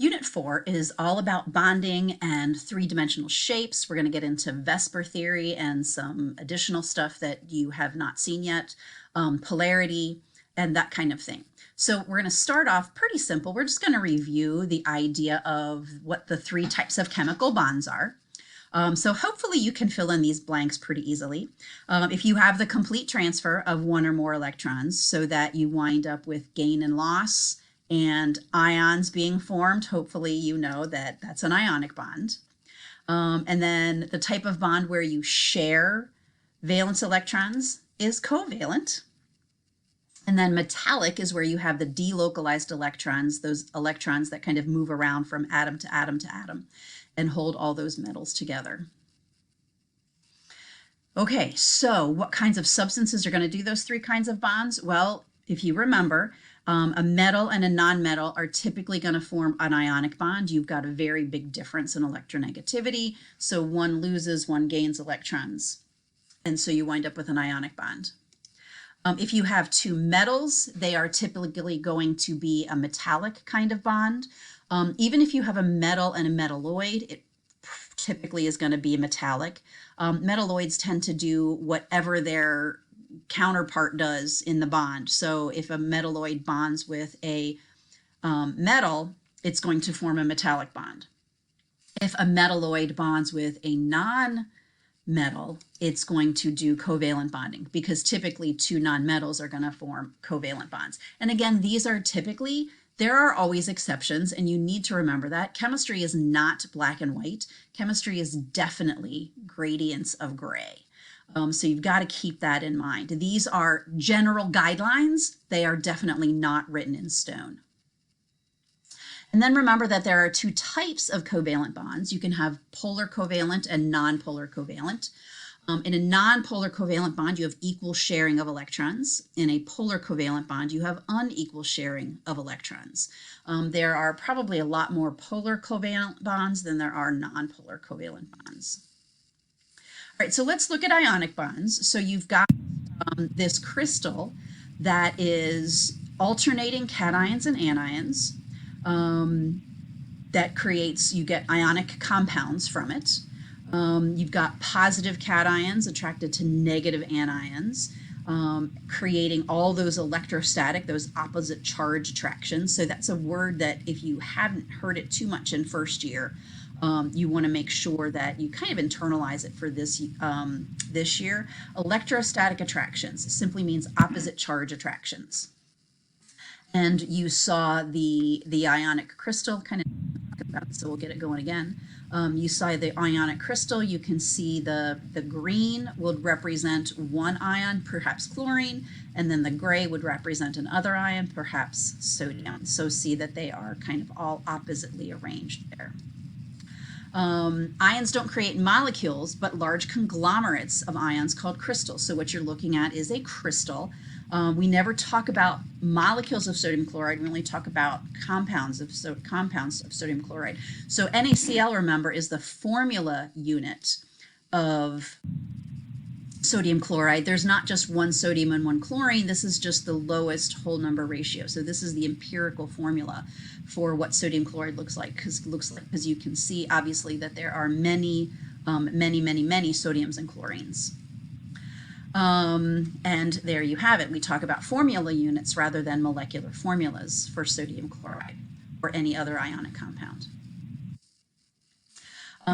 Unit 4 is all about bonding and three-dimensional shapes. We're going to get into VSEPR theory and some additional stuff that you have not seen yet, polarity, and that kind of thing. So we're going to start off pretty simple. We're just going to review the idea of what the three types of chemical bonds are. So hopefully you can fill in these blanks pretty easily. If you have the complete transfer of one or more electrons so that you wind up with gain and loss and ions being formed, hopefully you know that that's an ionic bond. And then the type of bond where you share valence electrons is covalent. And then metallic is where you have the delocalized electrons, those electrons that kind of move around from atom to atom to atom and hold all those metals together. Okay, so what kinds of substances are going to do those three kinds of bonds? Well, if you remember, a metal and a nonmetal are typically going to form an ionic bond. You've got a very big difference in electronegativity, so one loses, one gains electrons, and so you wind up with an ionic bond. If you have two metals, they are typically going to be a metallic kind of bond. Even if you have a metal and a metalloid, it typically is going to be metallic. Metalloids tend to do whatever their counterpart does in the bond. So if a metalloid bonds with a metal, it's going to form a metallic bond. If a metalloid bonds with a non-metal, it's going to do covalent bonding, because typically two nonmetals are going to form covalent bonds. And again, these are typically, there are always exceptions, and you need to remember that. Chemistry is not black and white. Chemistry is definitely gradients of gray. So you've got to keep that in mind. These are general guidelines. They are definitely not written in stone. And then remember that there are two types of covalent bonds. You can have polar covalent and nonpolar covalent. In a nonpolar covalent bond, you have equal sharing of electrons. In a polar covalent bond, you have unequal sharing of electrons. There are probably a lot more polar covalent bonds than there are nonpolar covalent bonds. All right, so let's look at ionic bonds. So you've got this crystal that is alternating cations and anions. That creates, you get ionic compounds from it. You've got positive cations attracted to negative anions, creating all those electrostatic, those opposite charge attractions. So that's a word that if you haven't heard it too much in first year, you want to make sure that you kind of internalize it for this year. Electrostatic attractions simply means opposite charge attractions. And you saw the ionic crystal kind of talk about it, so we'll get it going again. You saw the ionic crystal. You can see the green would represent one ion, perhaps chlorine, and then the gray would represent another ion, perhaps sodium. So see that they are kind of all oppositely arranged there. Ions don't create molecules, but large conglomerates of ions called crystals. So what you're looking at is a crystal. We never talk about molecules of sodium chloride. We only talk about compounds of sodium chloride. So NaCl, remember, is the formula unit of sodium chloride. There's not just one sodium and one chlorine. This is just the lowest whole number ratio. So this is the empirical formula for what sodium chloride looks like, because you can see obviously that there are many sodiums and chlorines. And there you have it. We talk about formula units rather than molecular formulas for sodium chloride or any other ionic compound.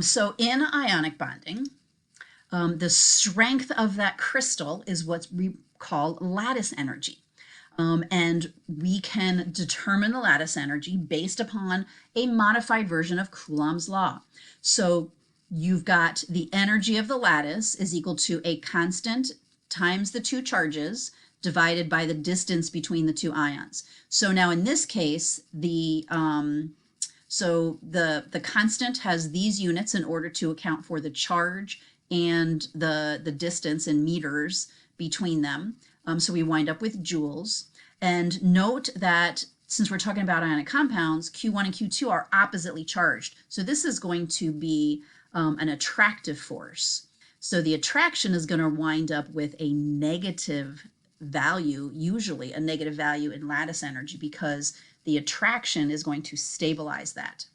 So in ionic bonding, the strength of that crystal is what we call lattice energy. And we can determine the lattice energy based upon a modified version of Coulomb's law. So you've got the energy of the lattice is equal to a constant times the two charges divided by the distance between the two ions. So now in this case, the constant has these units in order to account for the charge and the distance in meters between them. So we wind up with joules. And note that since we're talking about ionic compounds, Q1 and Q2 are oppositely charged. So this is going to be an attractive force. So the attraction is going to wind up with a negative value, usually a negative value in lattice energy, because the attraction is going to stabilize that.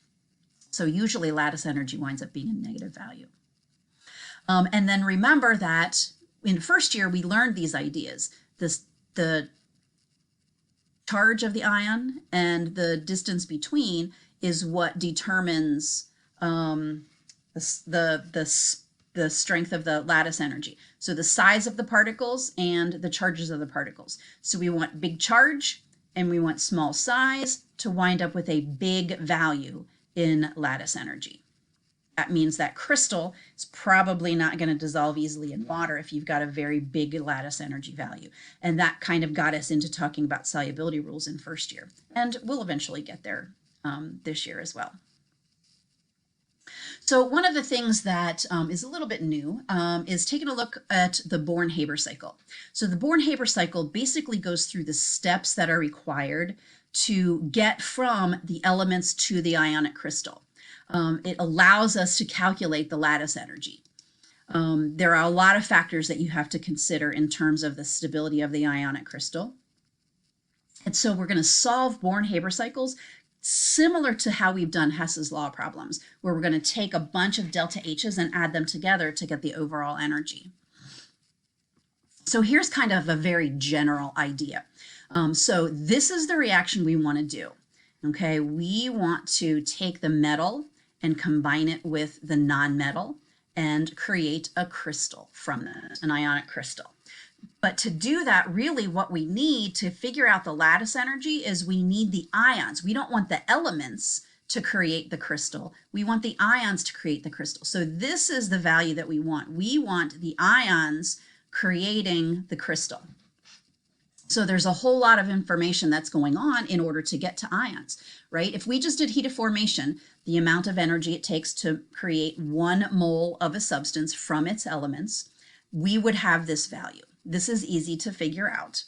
So usually lattice energy winds up being a negative value. And then remember that in first year, we learned these ideas. The charge of the ion and the distance between is what determines the strength of the lattice energy. So the size of the particles and the charges of the particles. So we want big charge and we want small size to wind up with a big value in lattice energy. That means that crystal is probably not going to dissolve easily in water if you've got a very big lattice energy value. And that kind of got us into talking about solubility rules in first year. And we'll eventually get there this year as well. So one of the things that is a little bit new is taking a look at the Born-Haber cycle. So the Born-Haber cycle basically goes through the steps that are required to get from the elements to the ionic crystal. It allows us to calculate the lattice energy. There are a lot of factors that you have to consider in terms of the stability of the ionic crystal. And so we're going to solve Born-Haber cycles similar to how we've done Hess's law problems, where we're going to take a bunch of delta H's and add them together to get the overall energy. So here's kind of a very general idea. So this is the reaction we want to do. Okay, we want to take the metal and combine it with the non-metal and create a crystal from that, an ionic crystal. But to do that, really what we need to figure out the lattice energy is we need the ions. We don't want the elements to create the crystal. We want the ions to create the crystal. So this is the value that we want. We want the ions creating the crystal. So there's a whole lot of information that's going on in order to get to ions, right? If we just did heat of formation, the amount of energy it takes to create 1 mole of a substance from its elements, we would have this value. This is easy to figure out.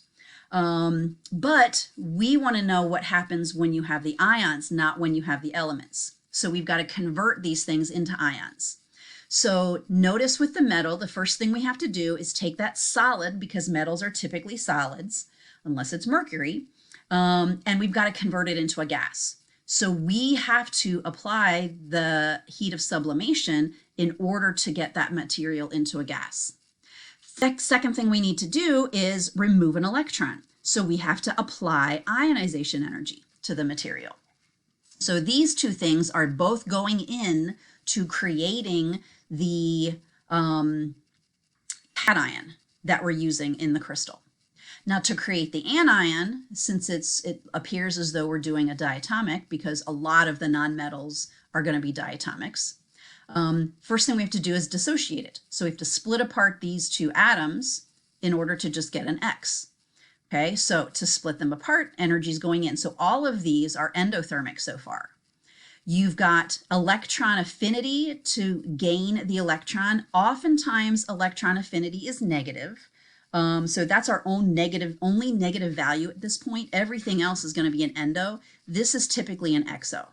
But we want to know what happens when you have the ions, not when you have the elements. So we've got to convert these things into ions. So notice with the metal, the first thing we have to do is take that solid, because metals are typically solids, unless it's mercury, and we've got to convert it into a gas. So we have to apply the heat of sublimation in order to get that material into a gas. Second thing we need to do is remove an electron. So we have to apply ionization energy to the material. So these two things are both going in to creating the cation that we're using in the crystal. Now to create the anion, since it appears as though we're doing a diatomic, because a lot of the nonmetals are going to be diatomics, first thing we have to do is dissociate it. So we have to split apart these two atoms in order to just get an X. Okay, so to split them apart, energy is going in. So all of these are endothermic so far. You've got electron affinity to gain the electron. Oftentimes electron affinity is negative. So that's our own only negative value at this point. Everything else is going to be an endo. This is typically an exo.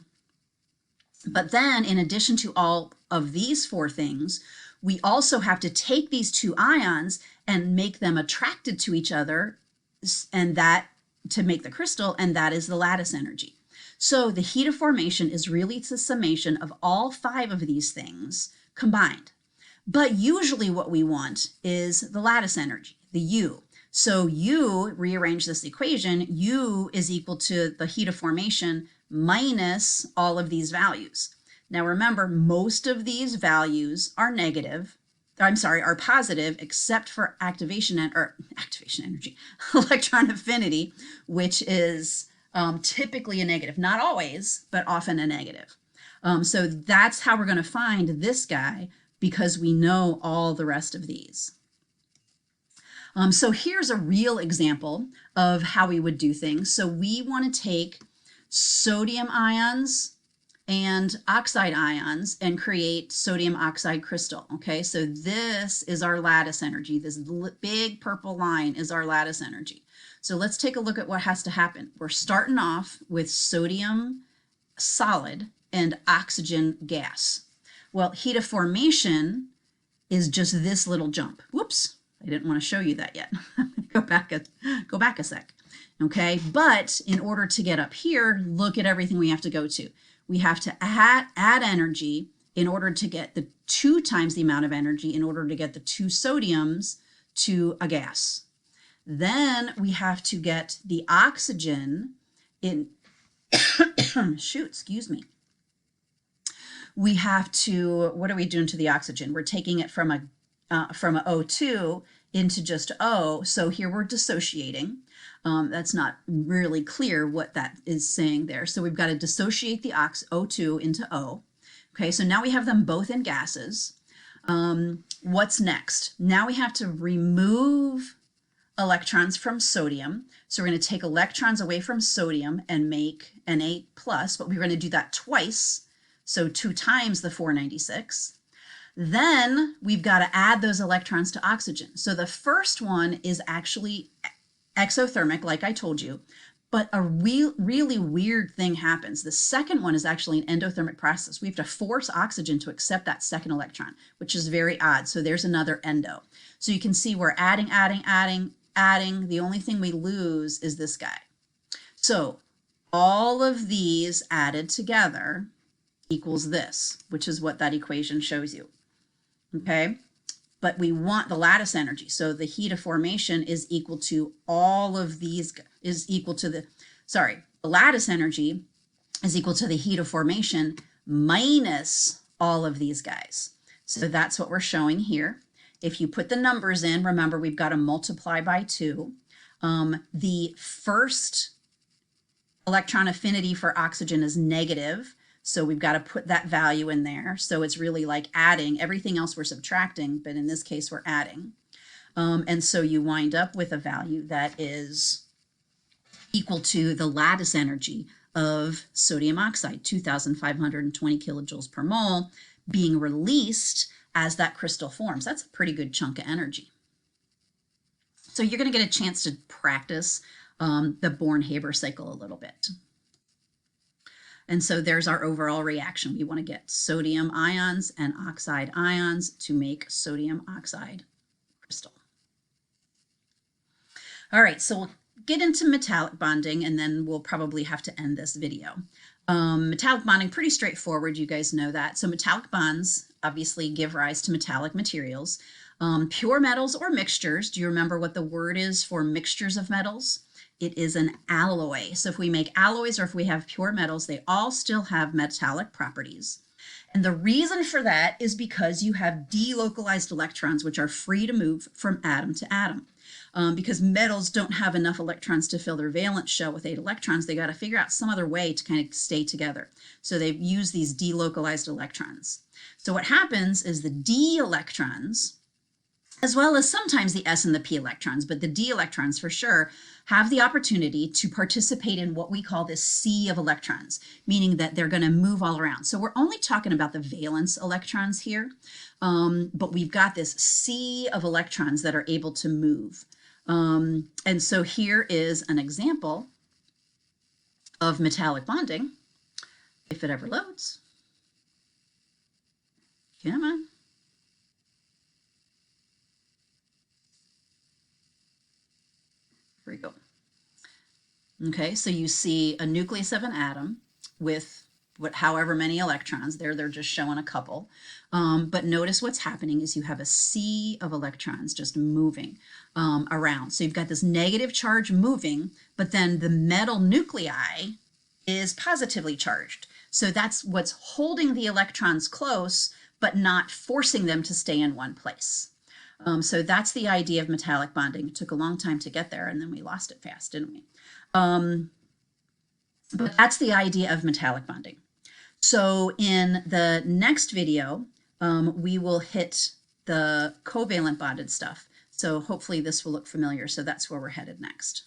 But then in addition to all of these 4 things, we also have to take these 2 ions and make them attracted to each other, and that to make the crystal, and that is the lattice energy. So the heat of formation is really the summation of all 5 of these things combined. But usually what we want is the lattice energy, the U. So U, rearrange this equation, U is equal to the heat of formation minus all of these values. Now remember, most of these values are are positive, except for activation energy, electron affinity, which is typically a negative. Not always, but often a negative. So that's how we're going to find this guy, because we know all the rest of these. So here's a real example of how we would do things. So we want to take sodium ions and oxide ions and create sodium oxide crystal. Okay, so this is our lattice energy. This big purple line is our lattice energy. So let's take a look at what has to happen. We're starting off with sodium solid and oxygen gas. Well, heat of formation is just this little jump. Whoops, I didn't want to show you that yet. Go back a sec. Okay, but in order to get up here, look at everything we have to go to. We have to add energy in order to get the 2 times the amount of energy in order to get the 2 sodiums to a gas. Then we have to get the oxygen in, shoot, excuse me. We have to, what are we doing to the oxygen? We're taking it from a O2 into just O. So here we're dissociating. That's not really clear what that is saying there. So we've got to dissociate the O2 into O. Okay, so now we have them both in gases. What's next? Now we have to remove electrons from sodium. So we're going to take electrons away from sodium and make Na+, but we're going to do that twice. So 2 times the 496. Then we've got to add those electrons to oxygen. So the first one is actually exothermic, like I told you, but a really weird thing happens. The second one is actually an endothermic process. We have to force oxygen to accept that second electron, which is very odd. So there's another endo. So you can see we're adding. The only thing we lose is this guy. So all of these added together equals this, which is what that equation shows you. Okay, but we want the lattice energy. So the heat of formation is equal to all of these, is equal to the lattice energy is equal to the heat of formation minus all of these guys. So that's what we're showing here. If you put the numbers in, remember we've got to multiply by 2. The first electron affinity for oxygen is negative. So we've got to put that value in there. So it's really like adding. Everything else we're subtracting, but in this case we're adding. And so you wind up with a value that is equal to the lattice energy of sodium oxide, 2,520 kilojoules per mole, being released as that crystal forms. That's a pretty good chunk of energy. So you're going to get a chance to practice the Born-Haber cycle a little bit. And so there's our overall reaction. We want to get sodium ions and oxide ions to make sodium oxide crystal. All right, so we'll get into metallic bonding and then we'll probably have to end this video. Metallic bonding, pretty straightforward, you guys know that. So metallic bonds obviously give rise to metallic materials. Pure metals or mixtures, do you remember what the word is for mixtures of metals? It is an alloy. So if we make alloys or if we have pure metals, they all still have metallic properties. And the reason for that is because you have delocalized electrons, which are free to move from atom to atom. Because metals don't have enough electrons to fill their valence shell with 8 electrons, they got to figure out some other way to kind of stay together. So they've used these delocalized electrons. So what happens is the d electrons, as well as sometimes the s and the p electrons, but the d electrons for sure, have the opportunity to participate in what we call this sea of electrons, meaning that they're going to move all around. So we're only talking about the valence electrons here, but we've got this sea of electrons that are able to move. And so here is an example of metallic bonding, if it ever loads. Come on. Here we go. Okay, so you see a nucleus of an atom with however many electrons. They're just showing a couple. But notice what's happening is you have a sea of electrons just moving around. So you've got this negative charge moving, but then the metal nuclei is positively charged. So that's what's holding the electrons close, but not forcing them to stay in one place. So that's the idea of metallic bonding. It took a long time to get there, and then we lost it fast, didn't we? But that's the idea of metallic bonding. So in the next video, we will hit the covalent bonded stuff. So hopefully this will look familiar. So that's where we're headed next.